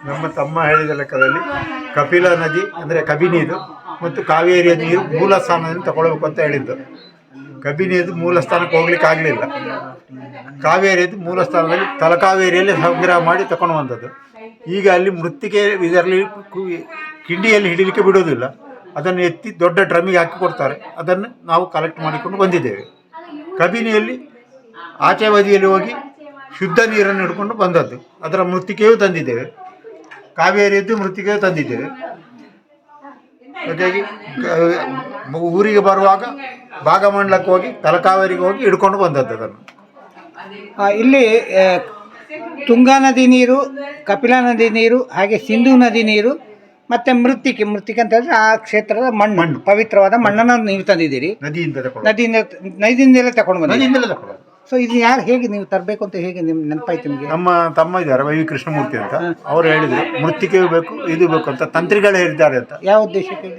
ನಮ್ಮ ತಮ್ಮ ಹೇಳಿದ ಲೆಕ್ಕದಲ್ಲಿ ಕಪಿಲಾ ನದಿ ಅಂದರೆ ಕಬಿನಿದು ಮತ್ತು ಕಾವೇರಿಯ ನೀರು ಮೂಲ ಸ್ಥಾನದಿಂದ ತಗೊಳ್ಬೇಕು ಅಂತ ಹೇಳಿದ್ದು. ಕಬಿನಿಯದು ಮೂಲ ಸ್ಥಾನಕ್ಕೆ ಹೋಗ್ಲಿಕ್ಕೆ ಆಗಲಿಲ್ಲ. ಕಾವೇರಿಯದು ಮೂಲ ಸ್ಥಾನದಲ್ಲಿ ತಲಕಾವೇರಿಯಲ್ಲಿ ಸಂಗ್ರಹ ಮಾಡಿ ತಗೊಂಡು ಬಂದದ್ದು. ಈಗ ಅಲ್ಲಿ ಮೃತ್ತಿಗೆ ಇದರಲ್ಲಿ ಕಿಂಡಿಯಲ್ಲಿ ಹಿಡಿಲಿಕ್ಕೆ ಬಿಡೋದಿಲ್ಲ, ಅದನ್ನು ಎತ್ತಿ ದೊಡ್ಡ ಡ್ರಮ್ಮಿಗೆ ಹಾಕಿ ಕೊಡ್ತಾರೆ. ಅದನ್ನು ನಾವು ಕಲೆಕ್ಟ್ ಮಾಡಿಕೊಂಡು ಬಂದಿದ್ದೇವೆ. ಕಬಿನಿಯಲ್ಲಿ ಆಚೆ ಬದಿಯಲ್ಲಿ ಹೋಗಿ ಶುದ್ಧ ನೀರನ್ನು ಹಿಡ್ಕೊಂಡು ಬಂದದ್ದು. ಅದರ ಮೃತ್ತಿಕೆಯೂ ತಂದಿದ್ದೇವೆ, ಕಾವೇರಿಯದ್ದು ಮೃತ್ತಿಕೆಯೂ ತಂದಿದ್ದೇವೆ. ಹಾಗಾಗಿ ಊರಿಗೆ ಬರುವಾಗ ಭಾಗಮಂಡಲಕ್ಕೆ ಹೋಗಿ ತಲಕಾವೇರಿಗೆ ಹೋಗಿ ಹಿಡ್ಕೊಂಡು ಬಂದದ್ದು ಅದನ್ನು. ಇಲ್ಲಿ ತುಂಗಾ ನದಿ ನೀರು, ಕಪಿಲಾ ನದಿ ನೀರು, ಹಾಗೆ ಸಿಂಧೂ ನದಿ ನೀರು ಮತ್ತು ಮೃತ್ತಿಕೆ ಅಂತ ಹೇಳಿದ್ರೆ ಆ ಕ್ಷೇತ್ರದ ಮಣ್ಣು ಪವಿತ್ರವಾದ ಮಣ್ಣನ್ನು ನೀವು ತಂದಿದ್ದೀರಿ. ನದಿಯಿಂದಲೇ ತಗೊಂಡು ಬಂದಿದ್ದೀರಿ. ಸೊ ಇದು ಯಾರು ಹೇಗೆ ನೀವು ತರಬೇಕು ಅಂತ ಹೇಗೆ ನಿಮ್ಮ ನೆನಪಾಯ್ತು ನಿಮಗೆ? ನಮ್ಮ ತಮ್ಮ ಇದ್ದಾರೆ ವೈ ಕೃಷ್ಣಮೂರ್ತಿ ಅಂತ, ಅವರು ಹೇಳಿದರು ಮೃತ್ತಿಕೆಯೂ ಬೇಕು ಇದು ಬೇಕು ಅಂತ, ತಂತ್ರಿಗಳು ಹೇಳಿದ್ದಾರೆ ಅಂತ. ಯಾವ ಉದ್ದೇಶಕ್ಕೆ?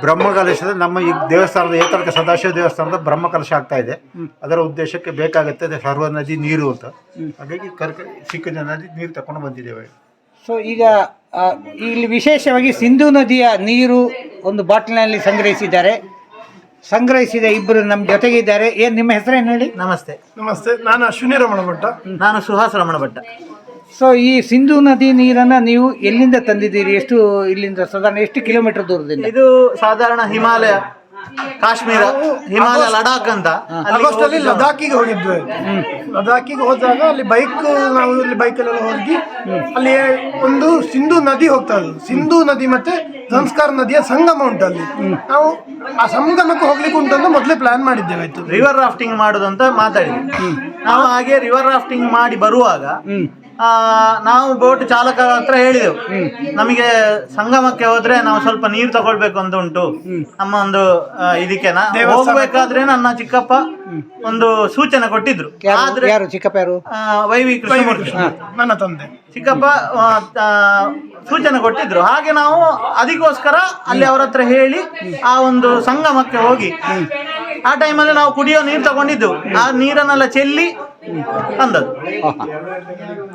ಬ್ರಹ್ಮಕಲಶದ ನಮ್ಮ ಈ ದೇವಸ್ಥಾನದ ಏಕರ್ಕ ಸದಾಶಿವ ದೇವಸ್ಥಾನದ ಬ್ರಹ್ಮಕಲಶ ಆಗ್ತಾ ಇದೆ. ಅದರ ಉದ್ದೇಶಕ್ಕೆ ಬೇಕಾಗುತ್ತೆ ಸರ್ವ ನದಿ ನೀರು ಅಂತ. ಹಾಗಾಗಿ ಸಿಕ್ಕ ನದಿ ನೀರು ತಗೊಂಡು ಬಂದಿದ್ದೇವೆ. ಸೊ ಈಗ ಇಲ್ಲಿ ವಿಶೇಷವಾಗಿ ಸಿಂಧೂ ನದಿಯ ನೀರು ಒಂದು ಬಾಟ್ಲಿನಲ್ಲಿ ಸಂಗ್ರಹಿಸಿದ ಇಬ್ಬರು ನಮ್ಮ ಜೊತೆಗಿದ್ದಾರೆ. ಏನು ನಿಮ್ಮ ಹೆಸರೇನು ಹೇಳಿ? ನಮಸ್ತೆ. ನಾನು ಅಶ್ವಿನಿ ರಮಣ ಭಟ್ಟ. ನಾನು ಸುಹಾಸ್ ರಮಣ ಭಟ್ಟ. ಸೊ ಈ ಸಿಂಧೂ ನದಿ ನೀರನ್ನು ನೀವು ಎಲ್ಲಿಂದ ತಂದಿದ್ದೀರಿ? ಎಷ್ಟು ಇಲ್ಲಿಂದ ಸಾಧಾರಣ ಎಷ್ಟು ಕಿಲೋಮೀಟರ್ ದೂರದಿಂದ? ಇದು ಸಾಧಾರಣ ಹಿಮಾಲಯ, ಕಾಶ್ಮೀರ, ಹಿಮಾಲಯ, ಲಡಾಖ್ ಅಂತ. ಆಗಸ್ಟ್ ಅಲ್ಲಿ ಲದಾಖಿಗೆ ಹೋಗಿದ್ವಿ. ಲದಾಖಿಗೆ ಹೋದಾಗ ಅಲ್ಲಿ ನಾವು ಇಲ್ಲಿ ಬೈಕಲ್ಲೆಲ್ಲ ಹೋಗಿ ಅಲ್ಲಿ ಒಂದು ಸಿಂಧೂ ನದಿ ಹೋಗ್ತಾ ಇದ್ದು. ಸಿಂಧೂ ನದಿ ಮತ್ತೆ ಸಂಸ್ಕಾರ ನದಿಯ ಸಂಗಮ ಉಂಟು ಅಲ್ಲಿ. ನಾವು ಆ ಸಂಗಮಕ್ಕೆ ಹೋಗ್ಲಿಕ್ಕೆ ಉಂಟು ಮೊದಲೇ ಪ್ಲಾನ್ ಮಾಡಿದ್ದೇವೆ. ಆಯ್ತು, ರಿವರ್ ರಾಫ್ಟಿಂಗ್ ಮಾಡುದಂತ ಮಾತಾಡಿದ್ವಿ ನಾವು. ಹಾಗೆ ರಿವರ್ ರಾಫ್ಟಿಂಗ್ ಮಾಡಿ ಬರುವಾಗ ನಾವು ಬೋಟ್ ಚಾಲಕರ ಹತ್ರ ಹೇಳಿದೆವು, ನಮಗೆ ಸಂಗಮಕ್ಕೆ ಹೋದ್ರೆ ನಾವು ಸ್ವಲ್ಪ ನೀರು ತಗೊಳ್ಬೇಕು ಅಂತ ಉಂಟು. ನಮ್ಮ ಒಂದು ಇದಕ್ಕೆ ಹೋಗ್ಬೇಕಾದ್ರೆ ನನ್ನ ಚಿಕ್ಕಪ್ಪ ಒಂದು ಸೂಚನೆ ಕೊಟ್ಟಿದ್ರು. ಆದ್ರೆ ವೈ ವಿ ಕೃಷ್ಣಮೂರ್ತಿ ನನ್ನ ತಂದೆ ಚಿಕ್ಕಪ್ಪ ಸೂಚನೆ ಕೊಟ್ಟಿದ್ರು. ಹಾಗೆ ನಾವು ಅದಕ್ಕೋಸ್ಕರ ಅಲ್ಲಿ ಅವರ ಹತ್ರ ಹೇಳಿ ಆ ಒಂದು ಸಂಗಮಕ್ಕೆ ಹೋಗಿ ಆ ಟೈಮಲ್ಲಿ ನಾವು ಕುಡಿಯೋ ನೀರು ತಗೊಂಡಿದ್ದು. ಆ ನೀರನ್ನೆಲ್ಲ ಚೆಲ್ಲಿ ತಂದದ್ದು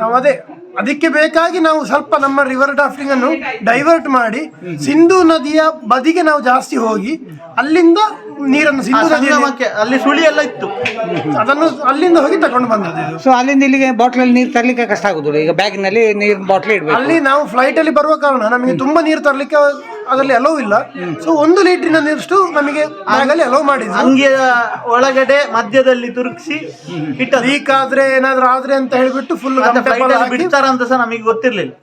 ನಾವು. ಅದಕ್ಕೆ ಬೇಕಾಗಿ ನಾವು ಸ್ವಲ್ಪ ನಮ್ಮ ರಿವರ್ ರಾಫ್ಟಿಂಗ್ ಅನ್ನು ಡೈವರ್ಟ್ ಮಾಡಿ ಸಿಂಧೂ ನದಿಯ ಬದಿಗೆ ನಾವು ಜಾಸ್ತಿ ಹೋಗಿ ಅಲ್ಲಿಂದ ನೀರನ್ನು ಸಿಂಧೂ ಸಂಗಮಕ್ಕೆ, ಅಲ್ಲಿ ಸುಳಿ ಎಲ್ಲ ಇತ್ತು, ಅದನ್ನು ಅಲ್ಲಿಂದ ಹೋಗಿ ತಗೊಂಡು ಬಂದದ್ದು. ಸೊ ಅಲ್ಲಿಂದ ಇಲ್ಲಿಗೆ ಬಾಟ್ಲಲ್ಲಿ ನೀರು ತರಲಿಕ್ಕೆ ಕಷ್ಟ ಆಗುದಿಲ್ಲ. ಈಗ ಬ್ಯಾಗ್ನಲ್ಲಿ ನೀರು ಬಾಟ್ಲಿ ಇಡಬೇಕು. ಅಲ್ಲಿ ನಾವು ಫ್ಲೈಟ್ ಅಲ್ಲಿ ಬರುವ ಕಾರಣ ನಮಗೆ ತುಂಬಾ ನೀರು ತರಲಿಕ್ಕೆ ಅದರಲ್ಲಿ ಅಲೋ ಇಲ್ಲ. ಸೊ 1 ಲೀಟರ್ನ ನೀರಷ್ಟು ನಮಗೆ ಬ್ಯಾಗಲ್ಲಿ ಅಲೋ ಮಾಡಿದ್ರು. ಹಂಗೆ ಒಳಗಡೆ ಮಧ್ಯದಲ್ಲಿ ತುರುಕಿಸಿ ಇಟ್ಟ. ಲೀಕ್ ಆದ್ರೆ ಏನಾದ್ರೂ ಆದ್ರೆ ಅಂತ ಹೇಳ್ಬಿಟ್ಟು ಫುಲ್ ಬಿಡ್ತಾರ ಅಂತ ಸಹ ನಮಗೆ ಗೊತ್ತಿರ್ಲಿಲ್ಲ.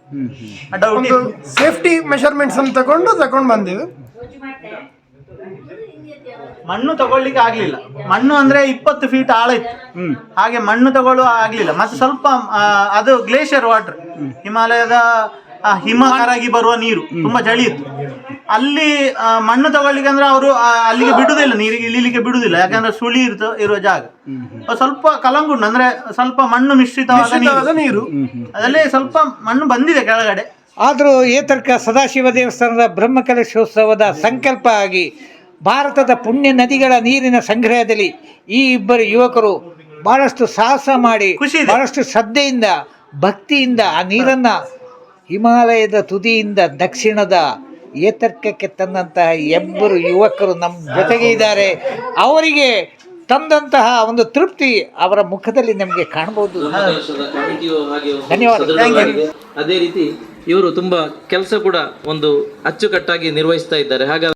ಸೇಫ್ಟಿ ಮೆಷರ್ಮೆಂಟ್ಸ್ ಅನ್ನು ತಗೊಂಡು ಬಂದೇವೆ. ಮಣ್ಣು ತಗೊಳ್ಳಿಕ್ಕೆ ಆಗ್ಲಿಲ್ಲ. ಮಣ್ಣು ಅಂದ್ರೆ 20 ಫೀಟ್ ಆಳ ಇತ್ತು. ಹಾಗೆ ಮಣ್ಣು ತಗೊಳ್ಳುವ ಆಗ್ಲಿಲ್ಲ. ಮತ್ತೆ ಸ್ವಲ್ಪ ಅದು ಗ್ಲೇಷಿಯರ್ ವಾಟರ್, ಹಿಮಾಲಯದ ಹಿಮ ಕರಗಿ ಬರುವ ನೀರು, ತುಂಬಾ ಚಳಿ ಇತ್ತು. ಅಲ್ಲಿ ಮಣ್ಣು ತಗೊಳ್ಳಿಕ್ಕೆ ಅಂದ್ರೆ ಅವರು ಅಲ್ಲಿಗೆ ಬಿಡುದಿಲ್ಲ, ನೀರಿಗೆ ಇಳಿಲಿಕ್ಕೆ ಬಿಡುದಿಲ್ಲ. ಯಾಕಂದ್ರೆ ಸುಳಿ ಇರುವ ಜಾಗ ಸ್ವಲ್ಪ ಕಲಂಗುಂಡು, ಅಂದ್ರೆ ಸ್ವಲ್ಪ ಮಣ್ಣು ಮಿಶ್ರಿತವಾದ ನೀರು. ಅದರಲ್ಲಿ ಸ್ವಲ್ಪ ಮಣ್ಣು ಬಂದಿದೆ ಕೆಳಗಡೆ. ಆದರೂ ಏತರ್ಕ ಸದಾಶಿವ ದೇವಸ್ಥಾನದ ಬ್ರಹ್ಮಕಲಶೋತ್ಸವದ ಸಂಕಲ್ಪ ಆಗಿ ಭಾರತದ ಪುಣ್ಯ ನದಿಗಳ ನೀರಿನ ಸಂಗ್ರಹದಲ್ಲಿ ಈ ಇಬ್ಬರು ಯುವಕರು ಬಹಳಷ್ಟು ಸಾಹಸ ಮಾಡಿ, ಬಹಳಷ್ಟು ಶ್ರದ್ಧೆಯಿಂದ, ಭಕ್ತಿಯಿಂದ ಆ ನೀರನ್ನು ಹಿಮಾಲಯದ ತುದಿಯಿಂದ ದಕ್ಷಿಣದ ಏತರ್ಕಕ್ಕೆ ತಂದಂತಹ ಇಬ್ಬರು ಯುವಕರು ನಮ್ಮ ಜೊತೆಗೆ ಇದ್ದಾರೆ. ಅವರಿಗೆ ತಂದಂತಹ ಒಂದು ತೃಪ್ತಿ ಅವರ ಮುಖದಲ್ಲಿ ನಮಗೆ ಕಾಣಬಹುದು. ಧನ್ಯವಾದ. ಅದೇ ರೀತಿ ಇವರು ತುಂಬಾ ಕೆಲಸ ಕೂಡ ಒಂದು ಅಚ್ಚುಕಟ್ಟಾಗಿ ನಿರ್ವಹಿಸ್ತಾ ಇದ್ದಾರೆ. ಹಾಗಾಗಿ